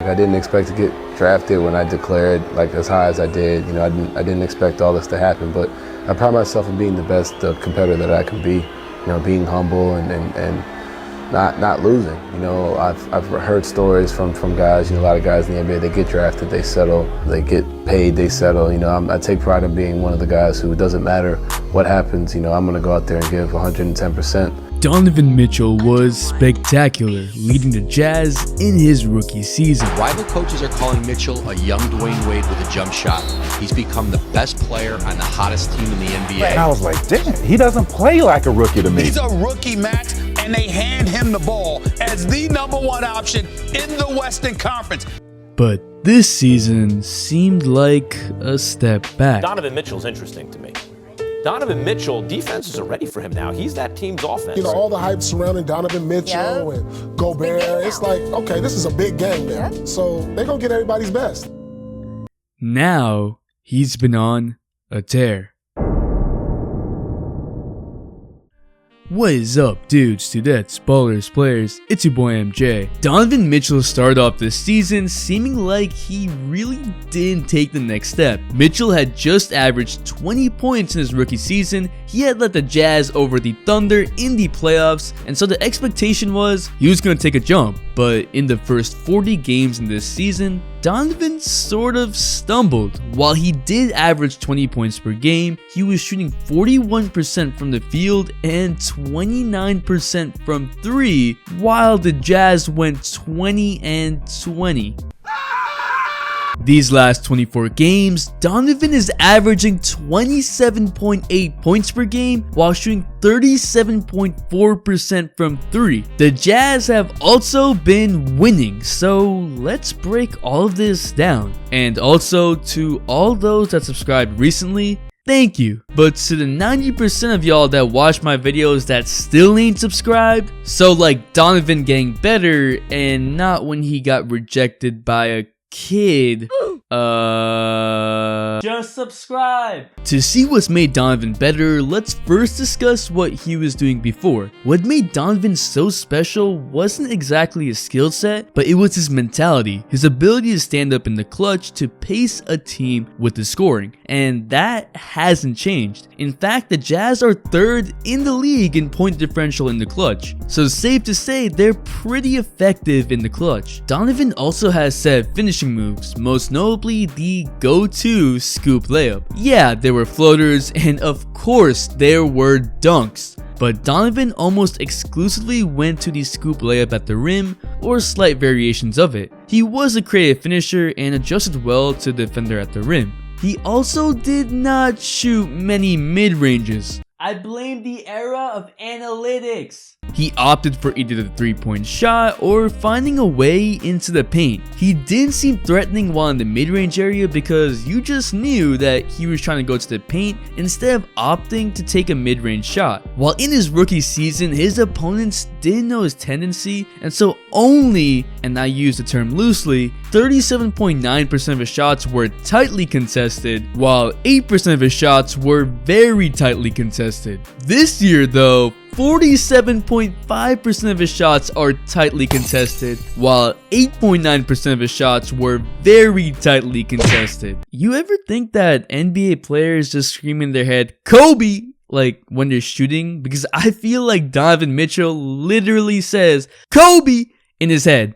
I didn't expect to get drafted when I declared like as high as I did. You know, I didn't expect all this to happen, but I pride myself in being the best competitor that I can be. You know, being humble and not losing. You know, I've heard stories from guys. You know, a lot of guys in the NBA, they get drafted, they settle, they get paid, they settle. You know, I take pride in being one of the guys who, it doesn't matter what happens. You know, I'm gonna go out there and give 110%. Donovan Mitchell was spectacular, leading the Jazz in his rookie season. Rival coaches are calling Mitchell a young Dwayne Wade with a jump shot. He's become the best player on the hottest team in the NBA. And I was like, damn, he doesn't play like a rookie to me. He's a rookie, Max, and they hand him the ball as the #1 option in the Western Conference. But this season seemed like a step back. Donovan Mitchell's interesting to me. Donovan Mitchell, defenses are ready for him now. He's that team's offense. You know, all the hype surrounding Donovan Mitchell and Gobert, it's like, okay, this is a big game now. So they're going to get everybody's best. Now, he's been on a tear. What is up, dudes, dudettes, ballers, players? It's your boy MJ. Donovan Mitchell started off this season seeming like he really didn't take the next step. Mitchell had just averaged 20 points in his rookie season. He had led the Jazz over the Thunder in the playoffs, and so the expectation was he was going to take a jump. But in the first 40 games in this season, Donovan sort of stumbled. While he did average 20 points per game, he was shooting 41% from the field and 29% from 3, while the Jazz went 20 and 20. These last 24 games, Donovan is averaging 27.8 points per game while shooting 37.4% from 3. The Jazz have also been winning, so let's break all of this down. And also to all those that subscribed recently, thank you. But to the 90% of y'all that watch my videos that still ain't subscribed, so like Donovan getting better and not when he got rejected by a kid, just subscribe. To see what's made Donovan better, let's first discuss what he was doing before. What made Donovan so special wasn't exactly his skill set, but it was his mentality, his ability to stand up in the clutch to pace a team with the scoring, and that hasn't changed. In fact, the Jazz are 3rd in the league in point differential in the clutch, so it's safe to say they're pretty effective in the clutch. Donovan also has set finishing moves, most notably the go-to scoop layup. Yeah, there were floaters, and of course there were dunks, but Donovan almost exclusively went to the scoop layup at the rim or slight variations of it. He was a creative finisher and adjusted well to the defender at the rim. He also did not shoot many mid-ranges. I blame the era of analytics. He opted for either the 3-point shot or finding a way into the paint. He didn't seem threatening while in the mid-range area because you just knew that he was trying to go to the paint instead of opting to take a mid-range shot. While in his rookie season, his opponents didn't know his tendency, and so only, and I use the term loosely, 37.9% of his shots were tightly contested, while 8% of his shots were very tightly contested. This year though, 47.5% of his shots are tightly contested, while 8.9% of his shots were very tightly contested. You ever think that NBA players just scream in their head, Kobe, like when they're shooting? Because I feel like Donovan Mitchell literally says, Kobe, in his head.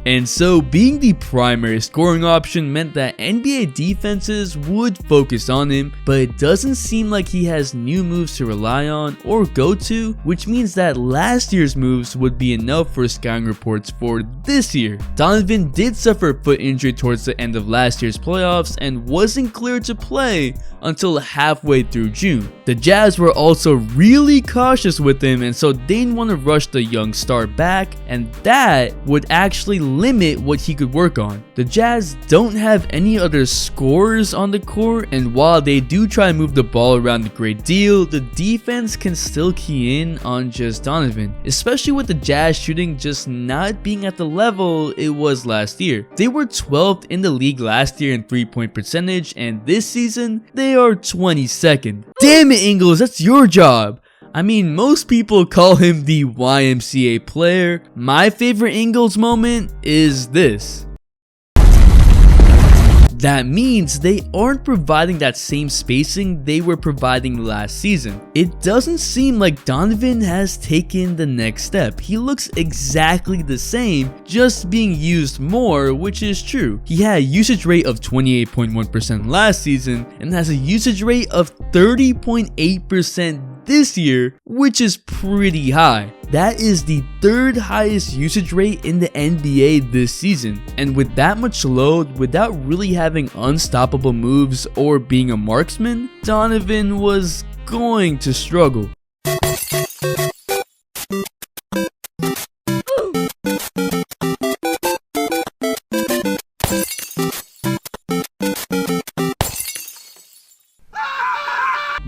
And so being the primary scoring option meant that NBA defenses would focus on him, but it doesn't seem like he has new moves to rely on or go to, which means that last year's moves would be enough for scouting reports for this year. Donovan did suffer a foot injury towards the end of last year's playoffs and wasn't cleared to play until halfway through June. The Jazz were also really cautious with him, and so they didn't want to rush the young star back, and that would actually limit what he could work on. The Jazz don't have any other scorers on the court, and while they do try to move the ball around a great deal, the defense can still key in on just Donovan, especially with the Jazz shooting just not being at the level it was last year. They were 12th in the league last year in 3-point percentage, and this season they are 22nd. Damn it, Ingles, that's your job. I mean, most people call him the YMCA player. My favorite Ingles moment is this. That means they aren't providing that same spacing they were providing last season. It doesn't seem like Donovan has taken the next step. He looks exactly the same, just being used more, which is true. He had a usage rate of 28.1% last season and has a usage rate of 30.8% this year, which is pretty high. That is the third highest usage rate in the NBA this season. And with that much load, without really having unstoppable moves or being a marksman, Donovan was going to struggle.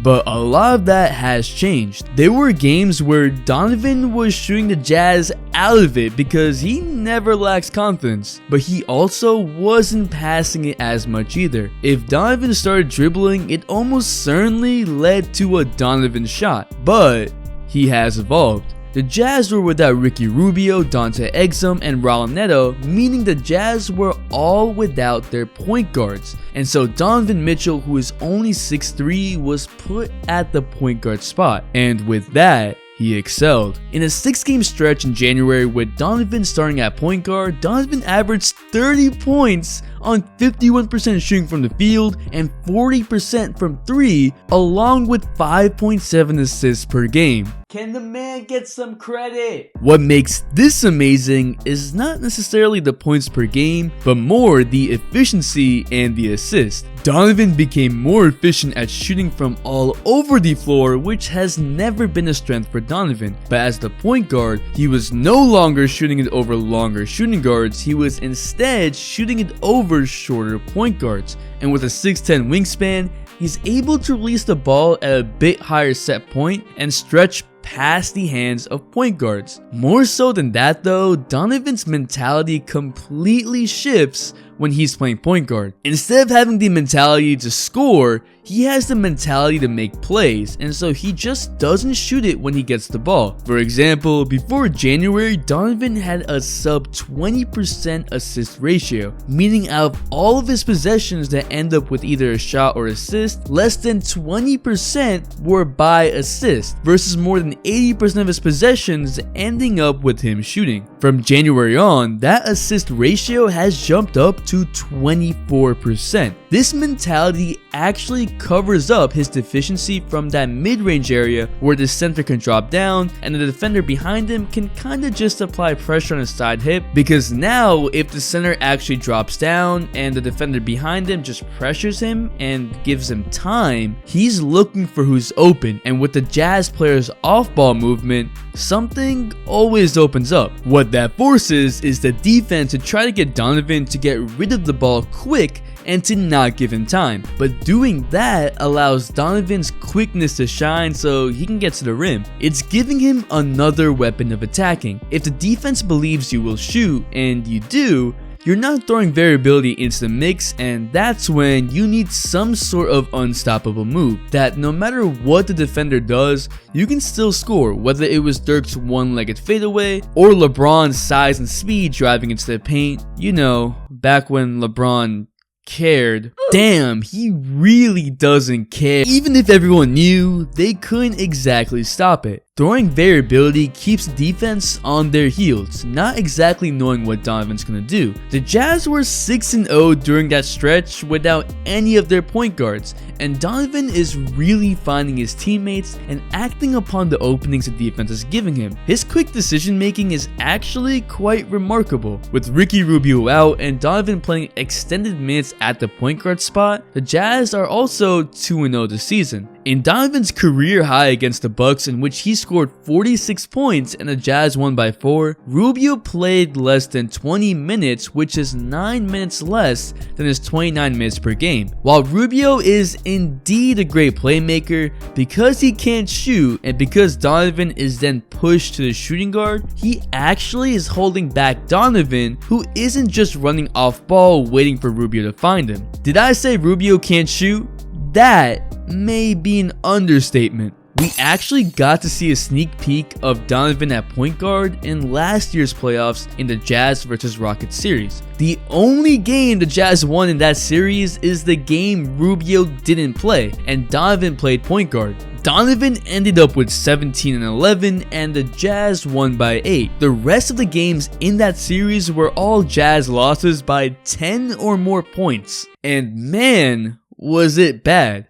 But a lot of that has changed. There were games where Donovan was shooting the Jazz out of it because he never lacks confidence, but he also wasn't passing it as much either. If Donovan started dribbling, it almost certainly led to a Donovan shot, but he has evolved. The Jazz were without Ricky Rubio, Dante Exum, and Raul Neto, meaning the Jazz were all without their point guards. And so Donovan Mitchell, who is only 6'3", was put at the point guard spot. And with that, he excelled. In a 6-game stretch in January with Donovan starting at point guard, Donovan averaged 30 points on 51% shooting from the field and 40% from 3, along with 5.7 assists per game. Can the man get some credit? What makes this amazing is not necessarily the points per game, but more the efficiency and the assist. Donovan became more efficient at shooting from all over the floor, which has never been a strength for Donovan. But as the point guard, he was no longer shooting it over longer shooting guards, he was instead shooting it over shorter point guards. And with a 6'10" wingspan, he's able to release the ball at a bit higher set point and stretch past the hands of point guards. More so than that though, Donovan's mentality completely shifts when he's playing point guard. Instead of having the mentality to score, he has the mentality to make plays, and so he just doesn't shoot it when he gets the ball. For example, before January, Donovan had a sub 20% assist ratio, meaning out of all of his possessions that end up with either a shot or assist, less than 20% were by assist, versus more than 80% of his possessions ending up with him shooting. From January on, that assist ratio has jumped up to 24%. This mentality actually covers up his deficiency from that mid-range area where the center can drop down and the defender behind him can kinda just apply pressure on his side hip, because now if the center actually drops down and the defender behind him just pressures him and gives him time, he's looking for who's open, and with the Jazz players off-ball movement, something always opens up. What that forces is the defense to try to get Donovan to get rid of the ball quick and to not give him time. But doing that allows Donovan's quickness to shine so he can get to the rim. It's giving him another weapon of attacking. If the defense believes you will shoot, and you do, you're not throwing variability into the mix, and that's when you need some sort of unstoppable move that no matter what the defender does, you can still score, whether it was Dirk's one-legged fadeaway or LeBron's size and speed driving into the paint, you know, back when LeBron cared. Damn, he really doesn't care. Even if everyone knew, they couldn't exactly stop it. Throwing variability keeps defense on their heels, not exactly knowing what Donovan's gonna do. The Jazz were 6-0 during that stretch without any of their point guards, and Donovan is really finding his teammates and acting upon the openings the defense is giving him. His quick decision making is actually quite remarkable. With Ricky Rubio out and Donovan playing extended minutes at the point guard spot, the Jazz are also 2-0 this season. In Donovan's career high against the Bucks, in which he scored 46 points and the Jazz won by 4, Rubio played less than 20 minutes, which is 9 minutes less than his 29 minutes per game. While Rubio is indeed a great playmaker, because he can't shoot and because Donovan is then pushed to the shooting guard, he actually is holding back Donovan, who isn't just running off ball waiting for Rubio to find him. Did I say Rubio can't shoot? That may be an understatement. We actually got to see a sneak peek of Donovan at point guard in last year's playoffs in the Jazz vs Rockets series. The only game the Jazz won in that series is the game Rubio didn't play and Donovan played point guard. Donovan ended up with 17 and 11 and the Jazz won by 8. The rest of the games in that series were all Jazz losses by 10 or more points. And man, was it bad.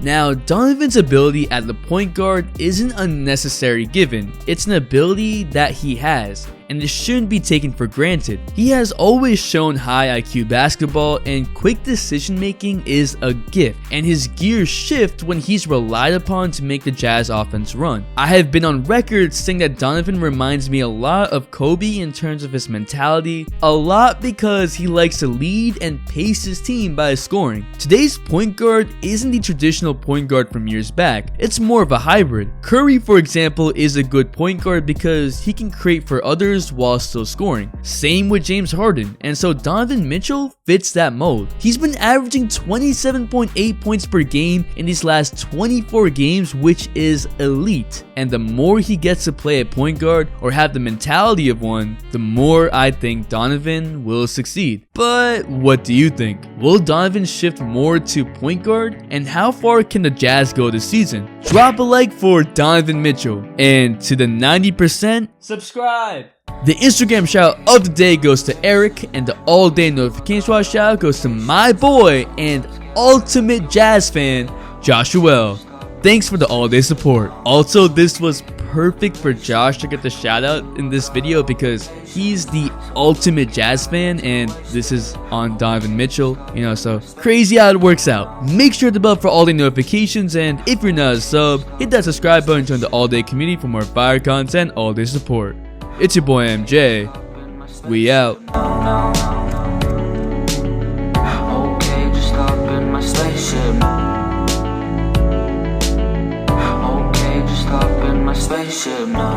Now, Donovan's ability at the point guard isn't a necessary given, it's an ability that he has, and it shouldn't be taken for granted. He has always shown high IQ basketball, and quick decision making is a gift, and his gears shift when he's relied upon to make the Jazz offense run. I have been on record saying that Donovan reminds me a lot of Kobe in terms of his mentality, a lot because he likes to lead and pace his team by scoring. Today's point guard isn't the traditional point guard from years back, it's more of a hybrid. Curry, for example, is a good point guard because he can create for others while still scoring. Same with James Harden, and so Donovan Mitchell fits that mold. He's been averaging 27.8 points per game in these last 24 games, which is elite. And the more he gets to play at point guard or have the mentality of one, the more I think Donovan will succeed. But what do you think? Will Donovan shift more to point guard? And how far can the Jazz go this season? Drop a like for Donovan Mitchell. And to the 90%, subscribe! The Instagram shout out of the day goes to Eric, and the all day notification shout out goes to my boy and ultimate Jazz fan, Joshua. Thanks for the all day support. Also, this was perfect for Josh to get the shout out in this video because he's the ultimate Jazz fan and this is on Donovan Mitchell, so crazy how it works out. Make sure to bell for all day notifications, and if you're not a sub, hit that subscribe button to join the all day community for more fire content, all day support. It's your boy MJ. We out. Okay, just hop in my spaceship. Okay, just hop in my spaceship now.